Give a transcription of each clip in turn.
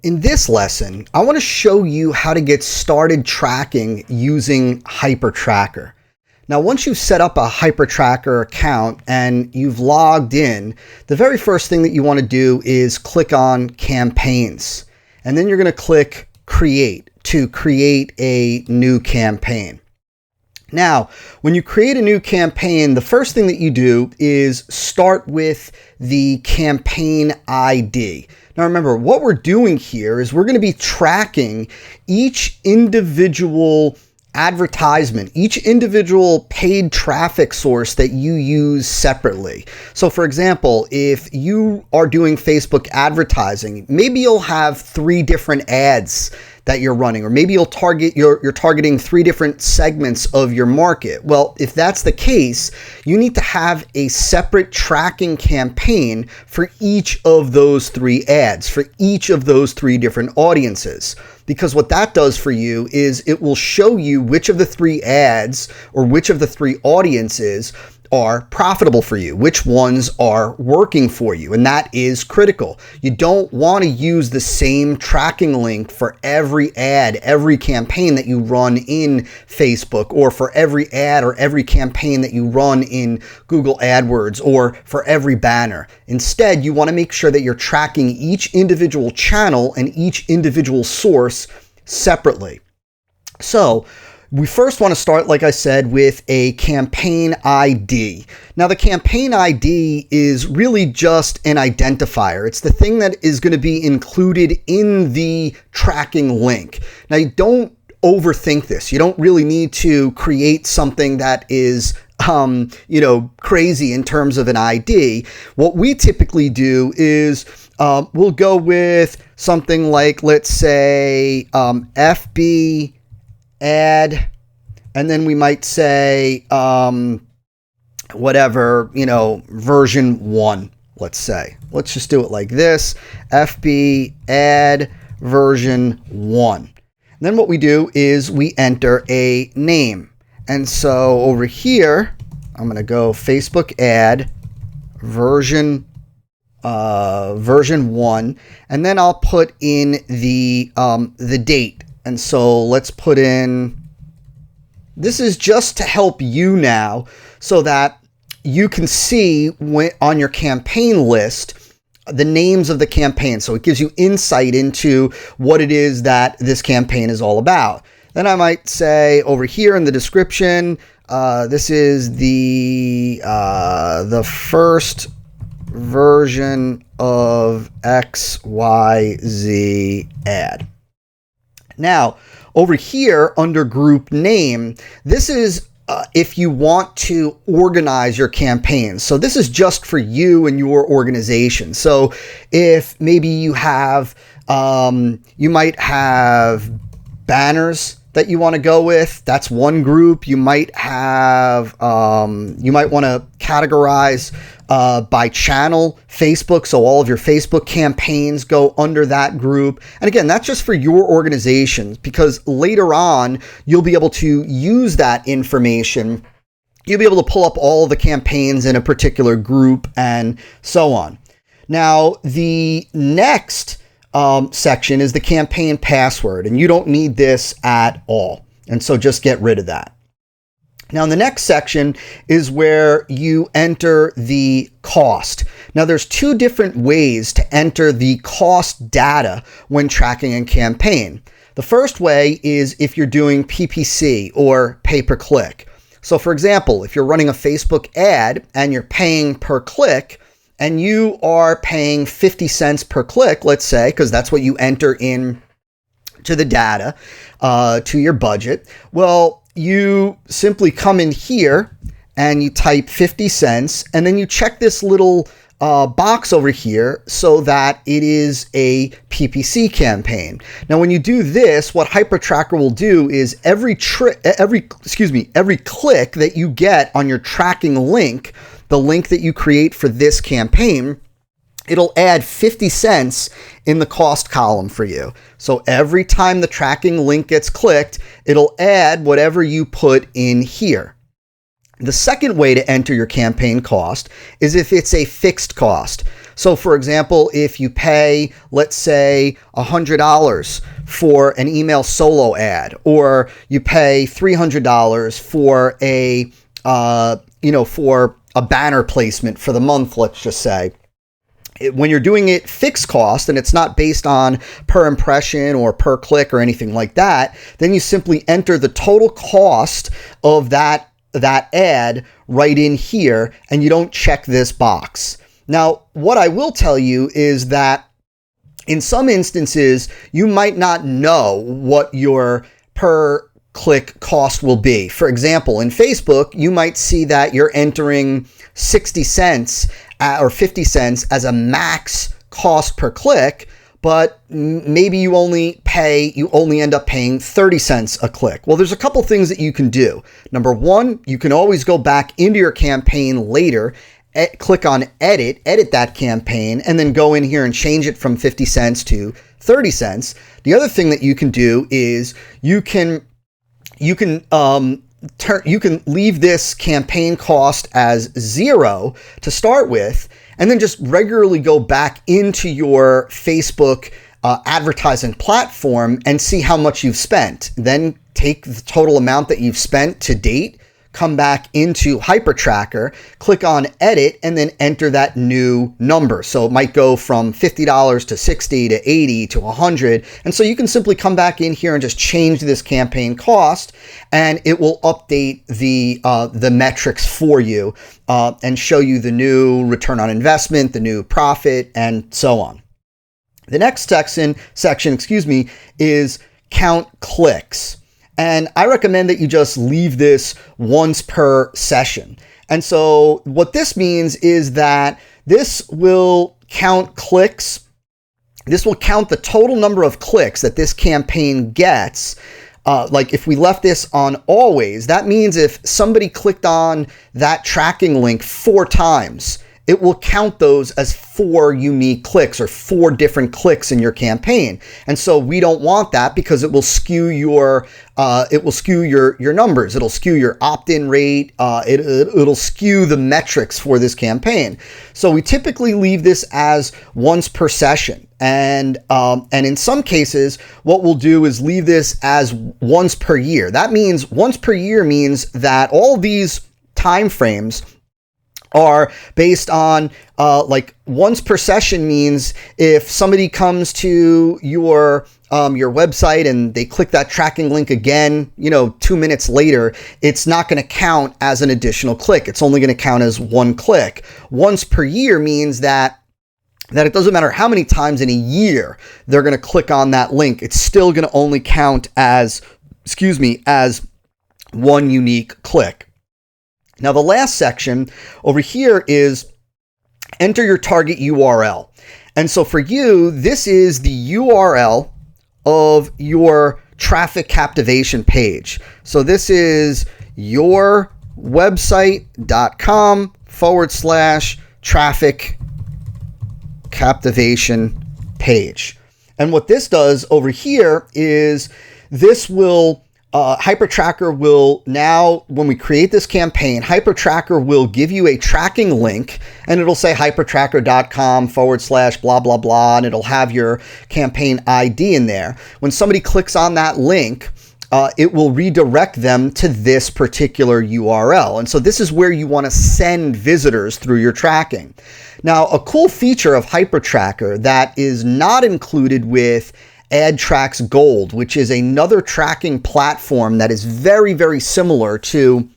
In this lesson, I want to show you how to get started tracking using HyperTracker. Now, once you've set up a HyperTracker account and you've logged in, the very first thing that you want to do is click on Campaigns. And then you're going to click Create to create a new campaign. Now, when you create a new campaign, the first thing that you do is start with the campaign ID. Now remember, what we're doing here is we're going to be tracking each individual advertisement, each individual paid traffic source that you use separately. So for example, if you are doing Facebook advertising, maybe you'll have 3 different ads that you're running, or maybe you're targeting 3 different segments of your market. Well, if that's the case, you need to have a separate tracking campaign for each of those 3 ads, for each of those 3 different audiences. Because what that does for you is it will show you which of the 3 ads or which of the 3 audiences are profitable for you, which ones are working for you, and that is critical. You don't want to use the same tracking link for every ad, every campaign that you run in Facebook, or for every ad or every campaign that you run in Google AdWords, or for every banner. Instead, you want to make sure that you're tracking each individual channel and each individual source separately. So, we first want to start, like I said, with a campaign ID. Now, the campaign ID is really just an identifier. It's the thing that is going to be included in the tracking link. Now, you don't overthink this. You don't really need to create something that is crazy in terms of an ID. What we typically do is we'll go with something like, let's say, FB ad, and then we might say version 1, let's say. Let's just do it like this: FB ad version 1. And then what we do is we enter a name. And so over here, I'm going to go Facebook ad version 1, and then I'll put in the date. And so let's put in, this is just to help you now so that you can see on your campaign list the names of the campaign. So it gives you insight into what it is that this campaign is all about. Then I might say over here in the description, this is the first version of XYZ ad. Now, over here under group name, this is if you want to organize your campaigns. So this is just for you and your organization. So if maybe you have, you might have banners that you want to go with, that's one group. You might have, you might want to categorize by channel Facebook, so all of your Facebook campaigns go under that group. And again, that's just for your organization, because later on you'll be able to use that information. You'll be able to pull up all the campaigns in a particular group and so on. Now, the next section is the campaign password, and you don't need this at all. And so just get rid of that. Now, in the next section is where you enter the cost. Now, there's 2 different ways to enter the cost data when tracking a campaign. The first way is if you're doing PPC or pay-per-click. So, for example, if you're running a Facebook ad and you're paying per click, and you are paying 50 cents per click, let's say, because that's what you enter in to the data, to your budget. Well, you simply come in here and you type 50 cents, and then you check this little box over here so that it is a PPC campaign. Now, when you do this, what HyperTracker will do is every click that you get on your tracking link, the link that you create for this campaign, it'll add 50 cents in the cost column for you. So every time the tracking link gets clicked, it'll add whatever you put in here. The second way to enter your campaign cost is if it's a fixed cost. So for example, if you pay, let's say $100 for an email solo ad, or you pay $300 for for a banner placement for the month, let's just say, when you're doing it fixed cost and it's not based on per impression or per click or anything like that, then you simply enter the total cost of that ad right in here, and you don't check this box. Now, what I will tell you is that in some instances, you might not know what your per click cost will be. For example, in Facebook, you might see that you're entering 60 cents or 50 cents as a max cost per click, but maybe you only end up paying 30 cents a click. Well, there's a couple things that you can do. Number one, you can always go back into your campaign later, click on edit that campaign, and then go in here and change it from 50 cents to 30 cents. The other thing that you can do is you can leave this campaign cost as 0 to start with, and then just regularly go back into your Facebook advertising platform and see how much you've spent. Then take the total amount that you've spent to date, come back into HyperTracker, click on edit, and then enter that new number. So it might go from $50 to $60 to $80 to $100. And so you can simply come back in here and just change this campaign cost, and it will update the metrics for you and show you the new return on investment, the new profit, and so on. The next section, is count clicks. And I recommend that you just leave this once per session. And so what this means is that this will count clicks. This will count the total number of clicks that this campaign gets. Like if we left this on always, that means if somebody clicked on that tracking link 4 times, it will count those as 4 unique clicks or 4 different clicks in your campaign. And so we don't want that because it will skew your numbers. It'll skew your opt-in rate. It'll skew the metrics for this campaign. So we typically leave this as once per session. And in some cases, what we'll do is leave this as once per year. That means once per year means that all these time frames are based on like once per session means if somebody comes to your website and they click that tracking link again, 2 minutes later, it's not going to count as an additional click. It's only going to count as 1 click. Once per year means that it doesn't matter how many times in a year they're going to click on that link. It's still going to only count as 1 unique click. Now, the last section over here is enter your target URL. And so for you, this is the URL of your traffic captivation page. So this is yourwebsite.com/traffic captivation page. And what this does over here is this will HyperTracker will now, when we create this campaign, HyperTracker will give you a tracking link, and it'll say hypertracker.com/blah, blah, blah, and it'll have your campaign ID in there. When somebody clicks on that link, it will redirect them to this particular URL. And so this is where you want to send visitors through your tracking. Now, a cool feature of HyperTracker that is not included with AdTrax Gold, which is another tracking platform that is very, very similar to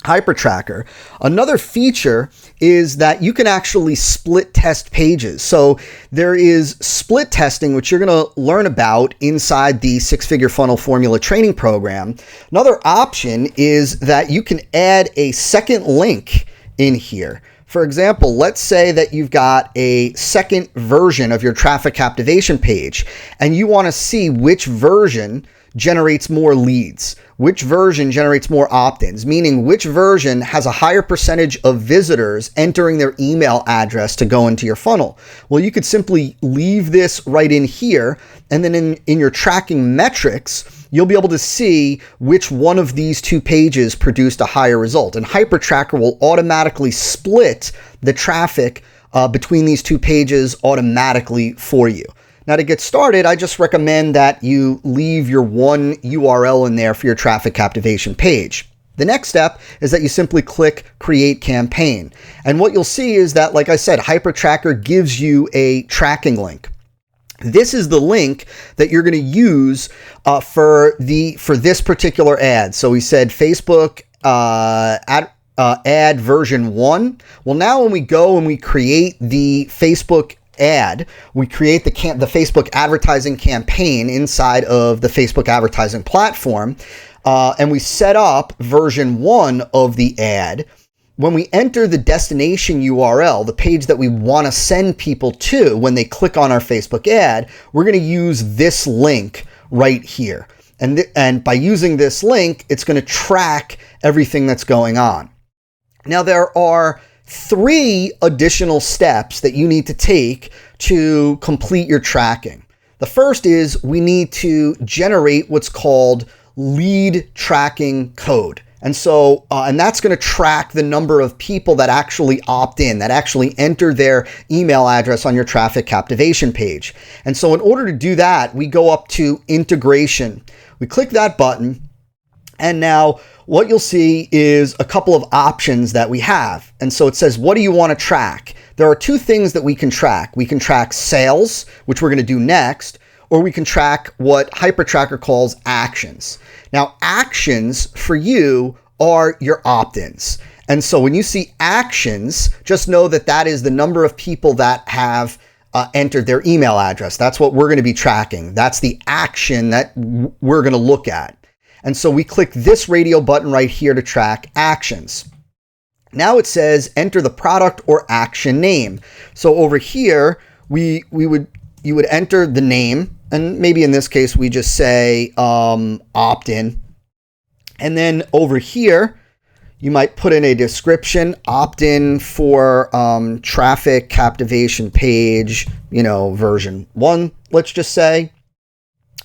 HyperTracker. Another feature is that you can actually split test pages. So there is split testing, which you're going to learn about inside the 6-Figure Funnel Formula training program. Another option is that you can add a second link in here. For example, let's say that you've got a second version of your traffic captivation page and you want to see which version generates more leads, which version generates more opt-ins, meaning which version has a higher percentage of visitors entering their email address to go into your funnel. Well, you could simply leave this right in here, and then in your tracking metrics, you'll be able to see which one of these 2 pages produced a higher result. And HyperTracker will automatically split the traffic between these two pages automatically for you. Now to get started, I just recommend that you leave your one URL in there for your traffic captivation page. The next step is that you simply click Create Campaign. And what you'll see is that, like I said, HyperTracker gives you a tracking link. This is the link that you're going to use for this particular ad. So we said Facebook ad version 1. Well, now when we go and we create the Facebook ad, we create the Facebook advertising campaign inside of the Facebook advertising platform, and we set up version 1 of the ad. When we enter the destination URL, the page that we want to send people to when they click on our Facebook ad, we're going to use this link right here. And by using this link, it's going to track everything that's going on. Now, there are 3 additional steps that you need to take to complete your tracking. The first is we need to generate what's called lead tracking code. And so, and that's going to track the number of people that actually opt in, that actually enter their email address on your traffic captivation page. And so in order to do that, we go up to integration. We click that button. And now what you'll see is a couple of options that we have. And so it says, what do you want to track? There are 2 things that we can track. We can track sales, which we're going to do next, or we can track what HyperTracker calls actions. Now, actions for you are your opt-ins. And so when you see actions, just know that that is the number of people that have entered their email address. That's what we're going to be tracking. That's the action that we're going to look at. And so we click this radio button right here to track actions. Now it says enter the product or action name. So over here, you would enter the name. And maybe in this case, we just say opt-in. And then over here, you might put in a description, opt-in for traffic captivation page, version 1, let's just say.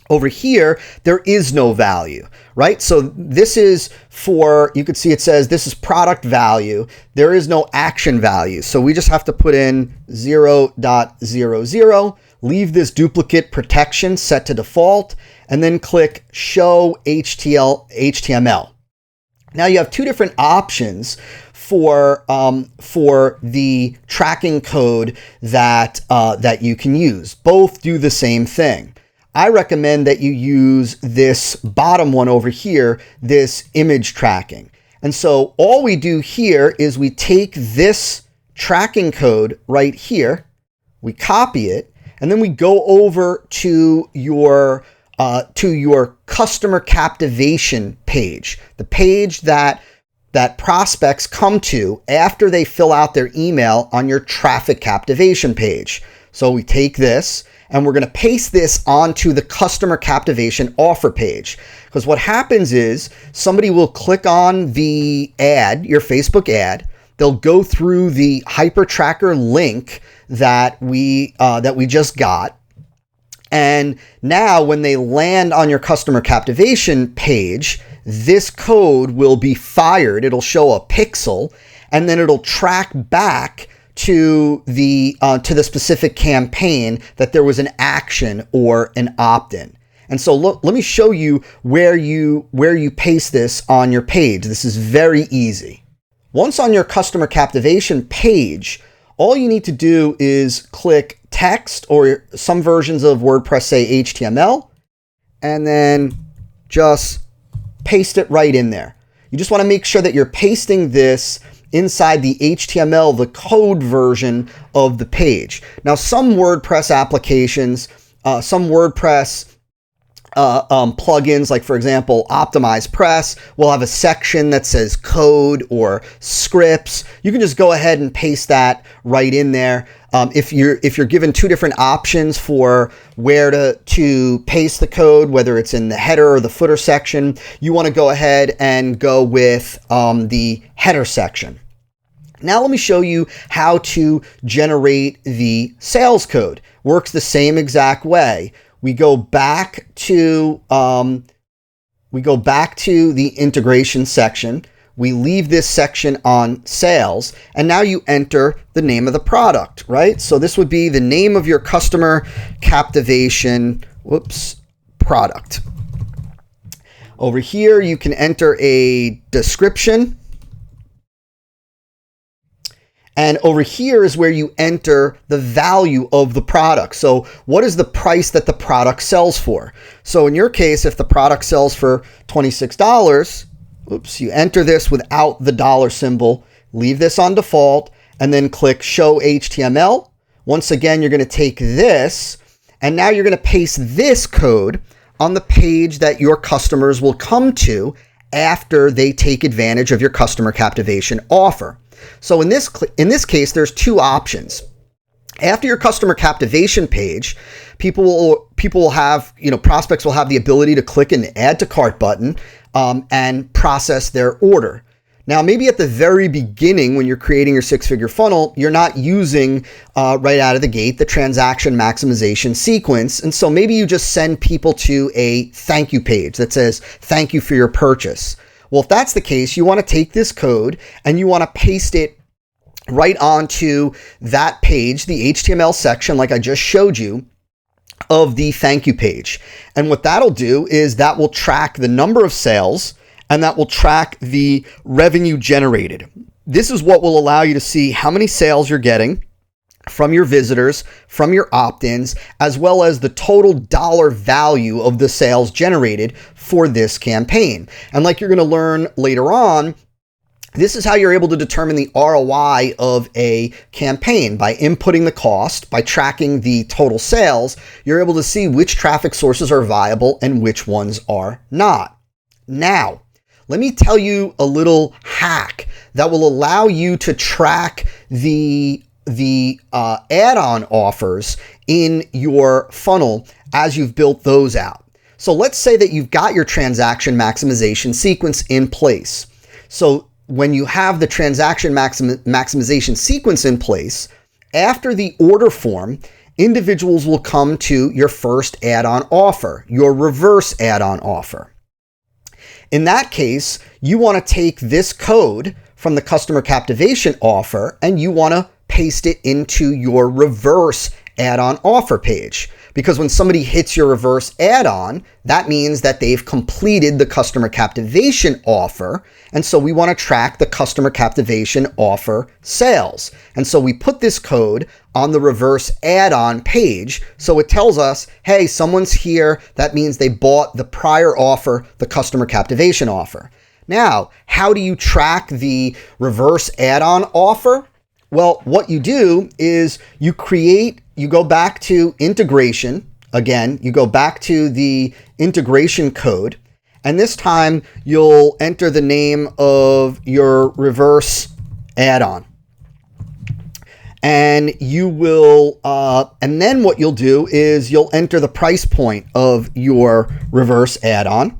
Over here, there is no value, right? So this is for, you could see it says this is product value. There is no action value. So we just have to put in 0.00. Leave this duplicate protection set to default, and then click Show HTML. Now you have 2 different options for the tracking code that you can use. Both do the same thing. I recommend that you use this bottom one over here, this image tracking. And so all we do here is we take this tracking code right here, we copy it, and then we go over to your customer captivation page, the page that prospects come to after they fill out their email on your traffic captivation page. So we take this and we're going to paste this onto the customer captivation offer page. Because what happens is somebody will click on the ad, your Facebook ad, they'll go through the HyperTracker link that we just got. And now when they land on your customer captivation page, this code will be fired. It'll show a pixel, and then it'll track back to the specific campaign that there was an action or an opt-in. And so look, let me show you where you paste this on your page. This is very easy. Once on your customer captivation page, all you need to do is click text, or some versions of WordPress say HTML, and then just paste it right in there. You just want to make sure that you're pasting this inside the HTML, the code version of the page. Now, some WordPress applications, some WordPress plugins, like for example, Optimize Press, will have a section that says code or scripts. You can just go ahead and paste that right in there. If you're given 2 different options for where to paste the code, whether it's in the header or the footer section, you want to go ahead and go with the header section. Now let me show you how to generate the sales code. Works the same exact way. We go back to the integration section. we leave this section on sales, and now you enter the name of the product, right? So this would be the name of your customer captivation, product. Over here, you can enter a description. And over here is where you enter the value of the product. So what is the price that the product sells for? So in your case, if the product sells for $26, you enter this without the dollar symbol, leave this on default, and then click Show HTML. Once again, you're going to take this, and now you're going to paste this code on the page that your customers will come to after they take advantage of your customer captivation offer. So in this case, there's two options. After your customer captivation page, people will have, prospects will have the ability to click an add to cart button and process their order. Now, maybe at the very beginning, when you're creating your six-figure funnel, you're not using right out of the gate the transaction maximization sequence. And so maybe you just send people to a thank you page that says, thank you for your purchase. Well, if that's the case, you want to take this code and you want to paste it right onto that page, the HTML section, like I just showed you, of the thank you page. And what that'll do is that will track the number of sales and that will track the revenue generated. This is what will allow you to see how many sales you're getting from your visitors, from your opt-ins, as well as the total dollar value of the sales generated for this campaign. And like you're going to learn later on, this is how you're able to determine the ROI of a campaign. By inputting the cost, by tracking the total sales, you're able to see which traffic sources are viable and which ones are not. Now, let me tell you a little hack that will allow you to track the add-on offers in your funnel as you've built those out. So let's say that you've got your transaction maximization sequence in place. So when you have the transaction maximization sequence in place, after the order form, individuals will come to your first add-on offer, your reverse add-on offer. In that case, you want to take this code from the customer captivation offer and you want to paste it into your reverse add-on offer page. Because when somebody hits your reverse add-on, that means that they've completed the customer captivation offer. And so we want to track the customer captivation offer sales. And so we put this code on the reverse add-on page. So it tells us, hey, someone's here. That means they bought the prior offer, the customer captivation offer. Now, how do you track the reverse add-on offer? Well, what you do is you go back to integration. Again, you go back to the integration code, and this time you'll enter the name of your reverse add-on. And you will, and then what you'll do is you'll enter the price point of your reverse add-on.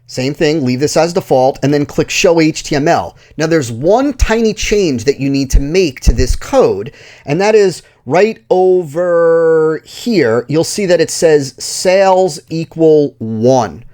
Same thing, leave this as default, and then click Show HTML. Now there's one tiny change that you need to make to this code, and that is right over here. You'll see that it says sales equal 1.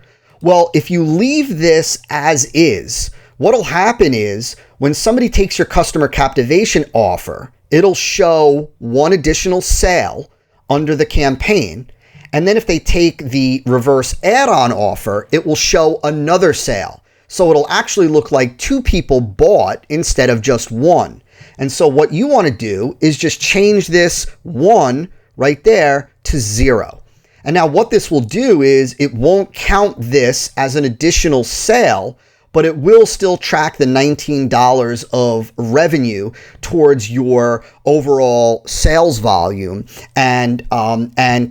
Well, if you leave this as is, what'll happen is when somebody takes your customer captivation offer, it'll show one additional sale under the campaign. And then if they take the reverse add-on offer, it will show another sale. So it'll actually look like two people bought instead of just one. And so what you want to do is just change this 1 right there to 0. And now what this will do is it won't count this as an additional sale, but it will still track the $19 of revenue towards your overall sales volume and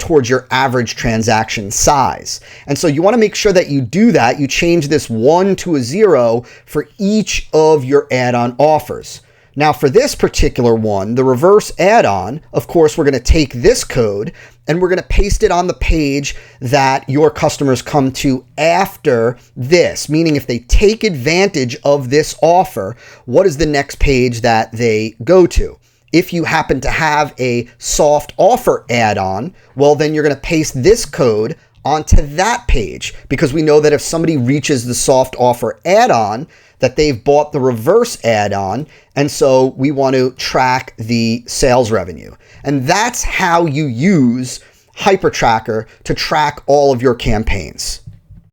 towards your average transaction size. And so you want to make sure that you do that. You change this 1 to a 0 for each of your add-on offers. Now for this particular one, the reverse add-on, of course, we're going to take this code and we're going to paste it on the page that your customers come to after this, meaning if they take advantage of this offer, what is the next page that they go to? If you happen to have a soft offer add-on, well, then you're going to paste this code onto that page, because we know that if somebody reaches the soft offer add-on, that they've bought the reverse add-on, and so we want to track the sales revenue. And that's how you use HyperTracker to track all of your campaigns.